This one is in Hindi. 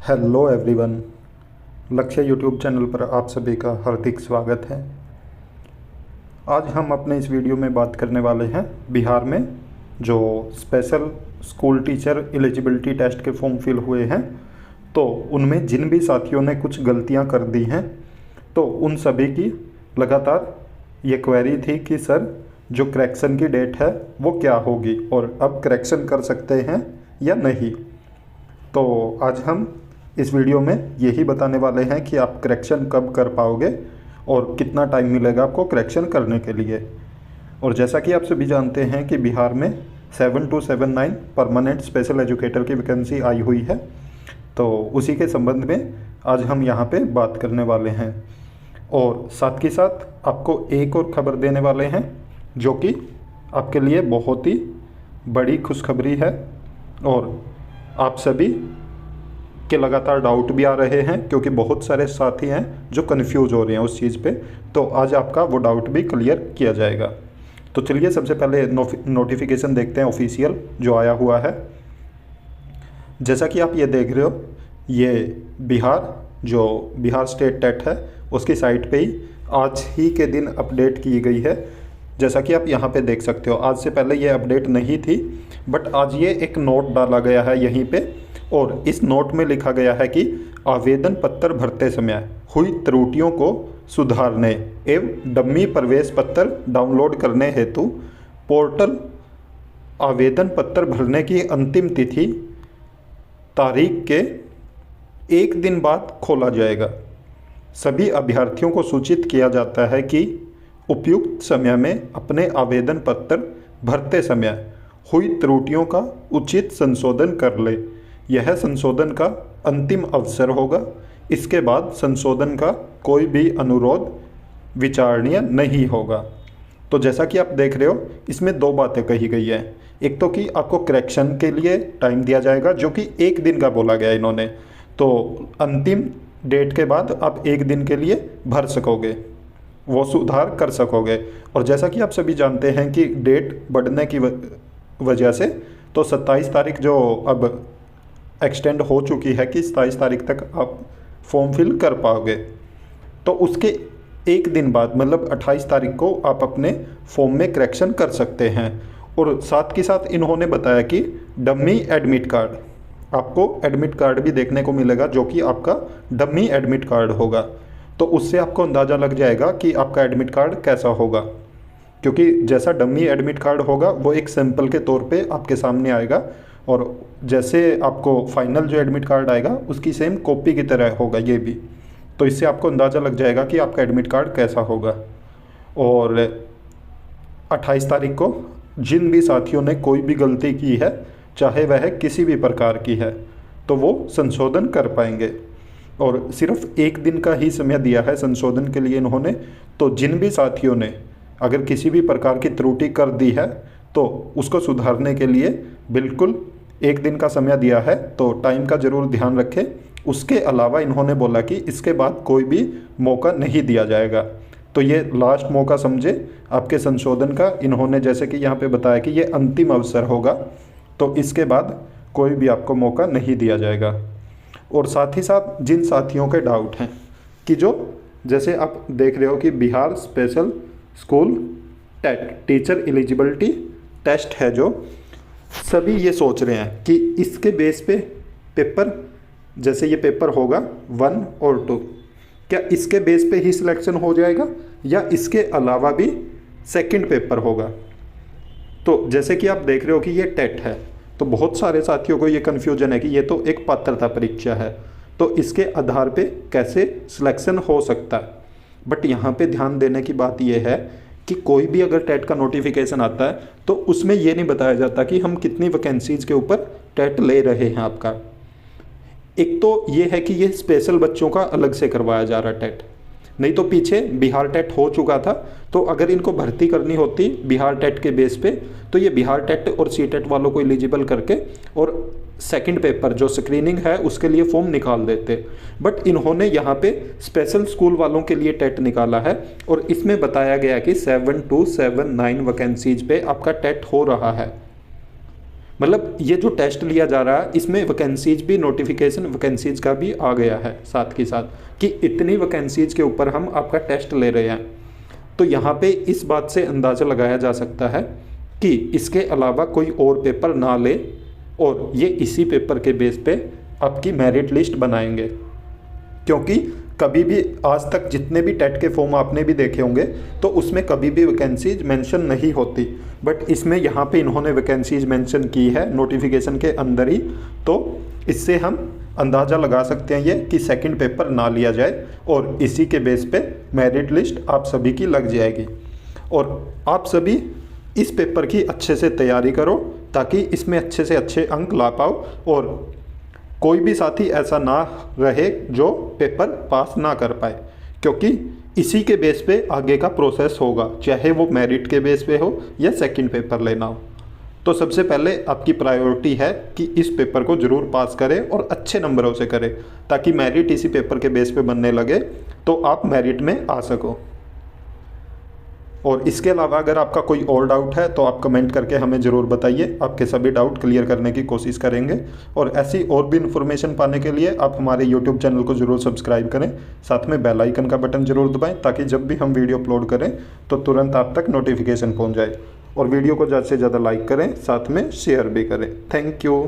Hello everyone. लक्ष्य यूट्यूब चैनल पर आप सभी का हार्दिक स्वागत है। आज हम अपने इस वीडियो में बात करने वाले हैं बिहार में जो special school teacher eligibility test के फॉर्म फिल हुए हैं, तो उनमें जिन भी साथियों ने कुछ गलतियां कर दी हैं, तो उन सभी की लगातार ये क्वेरी थी कि सर जो करेक्शन की डेट है वो क्या होगी और अब करेक्शन कर सकते हैं या नहीं। तो आज हम इस वीडियो में यही बताने वाले हैं कि आप करेक्शन कब कर पाओगे और कितना टाइम मिलेगा आपको करेक्शन करने के लिए। और जैसा कि आप सभी जानते हैं कि बिहार में 7279 परमानेंट स्पेशल एजुकेटर की वैकेंसी आई हुई है, तो उसी के संबंध में आज हम यहाँ पे बात करने वाले हैं। और साथ के साथ आपको एक और खबर देने वाले हैं जो कि आपके लिए बहुत ही बड़ी खुशखबरी है और आप सभी के लगातार डाउट भी आ रहे हैं, क्योंकि बहुत सारे साथी हैं जो कंफ्यूज हो रहे हैं उस चीज़ पे। तो आज आपका वो डाउट भी क्लियर किया जाएगा। तो चलिए सबसे पहले नोटिफिकेशन देखते हैं ऑफिशियल जो आया हुआ है। जैसा कि आप ये देख रहे हो, ये बिहार स्टेट टेट है, उसकी साइट पे ही आज ही के दिन अपडेट की गई है। जैसा कि आप यहाँ पे देख सकते हो, आज से पहले ये अपडेट नहीं थी, बट आज ये एक नोट डाला गया है यहीं पे, और इस नोट में लिखा गया है कि आवेदन पत्र भरते समय हुई त्रुटियों को सुधारने एवं डम्मी प्रवेश पत्र डाउनलोड करने हेतु पोर्टल आवेदन पत्र भरने की अंतिम तिथि तारीख के एक दिन बाद खोला जाएगा। सभी अभ्यर्थियों को सूचित किया जाता है कि उपयुक्त समय में अपने आवेदन पत्र भरते समय हुई त्रुटियों का उचित संशोधन कर ले। यह संशोधन का अंतिम अवसर होगा। इसके बाद संशोधन का कोई भी अनुरोध विचारणीय नहीं होगा। तो जैसा कि आप देख रहे हो, इसमें दो बातें कही गई हैं। एक तो कि आपको करेक्शन के लिए टाइम दिया जाएगा, जो कि एक दिन का बोला गया इन्होंने। तो अंतिम डेट के बाद आप एक दिन के लिए भर सकोगे, वो सुधार कर सकोगे। और जैसा कि आप सभी जानते हैं कि डेट बढ़ने की वजह से तो 27 तारीख जो अब एक्सटेंड हो चुकी है कि 27 तारीख तक आप फॉर्म फिल कर पाओगे। तो उसके एक दिन बाद मतलब 28 तारीख को आप अपने फॉर्म में करेक्शन कर सकते हैं। और साथ के साथ इन्होंने बताया कि डमी एडमिट कार्ड, आपको एडमिट कार्ड भी देखने को मिलेगा, जो कि आपका डमी एडमिट कार्ड होगा। तो उससे आपको अंदाज़ा लग जाएगा कि आपका एडमिट कार्ड कैसा होगा, क्योंकि जैसा डमी एडमिट कार्ड होगा वो एक सैंपल के तौर पे आपके सामने आएगा, और जैसे आपको फाइनल जो एडमिट कार्ड आएगा उसकी सेम कॉपी की तरह होगा ये भी। तो इससे आपको अंदाज़ा लग जाएगा कि आपका एडमिट कार्ड कैसा होगा। और 28 तारीख को जिन भी साथियों ने कोई भी गलती की है, चाहे वह किसी भी प्रकार की है, तो वो संशोधन कर पाएंगे। और सिर्फ एक दिन का ही समय दिया है संशोधन के लिए इन्होंने। तो जिन भी साथियों ने अगर किसी भी प्रकार की त्रुटि कर दी है, तो उसको सुधारने के लिए बिल्कुल एक दिन का समय दिया है, तो टाइम का ज़रूर ध्यान रखें। उसके अलावा इन्होंने बोला कि इसके बाद कोई भी मौका नहीं दिया जाएगा। तो ये लास्ट मौका समझे आपके संशोधन का। इन्होंने जैसे कि यहाँ पे बताया कि ये अंतिम अवसर होगा, तो इसके बाद कोई भी आपको मौका नहीं दिया जाएगा। और साथ ही साथ जिन साथियों के डाउट हैं कि जो जैसे आप देख रहे हो कि Bihar special school TET teacher eligibility test है, जो सभी ये सोच रहे हैं कि इसके बेस पे पेपर, जैसे ये पेपर होगा 1 और 2, क्या इसके बेस पे ही सिलेक्शन हो जाएगा या इसके अलावा भी सेकंड पेपर होगा। तो जैसे कि आप देख रहे हो कि ये टेट है, तो बहुत सारे साथियों को ये कन्फ्यूजन है कि ये तो एक पात्रता परीक्षा है, तो इसके आधार पे कैसे सिलेक्शन हो सकता है। बट यहाँ पे ध्यान देने की बात ये है कि कोई भी अगर टेट का नोटिफिकेशन आता है तो उसमें ये नहीं बताया जाता कि हम कितनी वैकेंसीज़ के ऊपर टेट ले रहे हैं आपका। एक तो ये है कि ये स्पेशल बच्चों का अलग से करवाया जा रहा है टेट, नहीं तो पीछे बिहार टेट हो चुका था। तो अगर इनको भर्ती करनी होती बिहार टेट के बेस पे, तो ये बिहार टेट और सी टेट वालों को एलिजिबल करके और सेकंड पेपर जो स्क्रीनिंग है उसके लिए फॉर्म निकाल देते। बट इन्होंने यहाँ पे स्पेशल स्कूल वालों के लिए टेट निकाला है, और इसमें बताया गया कि 7279 वैकेंसीज पे आपका टेट हो रहा है। मतलब ये जो टेस्ट लिया जा रहा है इसमें वैकेंसीज भी, नोटिफिकेशन वैकेंसीज का भी आ गया है साथ के साथ कि इतनी वैकेंसीज के ऊपर हम आपका टेस्ट ले रहे हैं। तो यहाँ पे इस बात से अंदाज़ा लगाया जा सकता है कि इसके अलावा कोई और पेपर ना ले और ये इसी पेपर के बेस पे आपकी मेरिट लिस्ट बनाएंगे। क्योंकि कभी भी आज तक जितने भी टेट के फॉर्म आपने भी देखे होंगे तो उसमें कभी भी वैकेंसीज मेंशन नहीं होती, बट इसमें यहाँ पे इन्होंने वैकेंसीज मेंशन की है नोटिफिकेशन के अंदर ही। तो इससे हम अंदाज़ा लगा सकते हैं ये कि सेकंड पेपर ना लिया जाए और इसी के बेस पे मेरिट लिस्ट आप सभी की लग जाएगी। और आप सभी इस पेपर की अच्छे से तैयारी करो ताकि इसमें अच्छे से अच्छे अंक ला पाओ और कोई भी साथी ऐसा ना रहे जो पेपर पास ना कर पाए, क्योंकि इसी के बेस पे आगे का प्रोसेस होगा, चाहे वो मेरिट के बेस पे हो या सेकंड पेपर लेना हो। तो सबसे पहले आपकी प्रायोरिटी है कि इस पेपर को ज़रूर पास करें और अच्छे नंबरों से करें ताकि मेरिट इसी पेपर के बेस पे बनने लगे तो आप मेरिट में आ सको। और इसके अलावा अगर आपका कोई और डाउट है तो आप कमेंट करके हमें ज़रूर बताइए, आपके सभी डाउट क्लियर करने की कोशिश करेंगे। और ऐसी और भी इन्फॉर्मेशन पाने के लिए आप हमारे यूट्यूब चैनल को ज़रूर सब्सक्राइब करें, साथ में बेल आइकन का बटन ज़रूर दबाएं ताकि जब भी हम वीडियो अपलोड करें तो तुरंत आप तक नोटिफिकेशन पहुँच जाए। और वीडियो को ज़्यादा से ज़्यादा लाइक करें, साथ में शेयर भी करें। Thank you.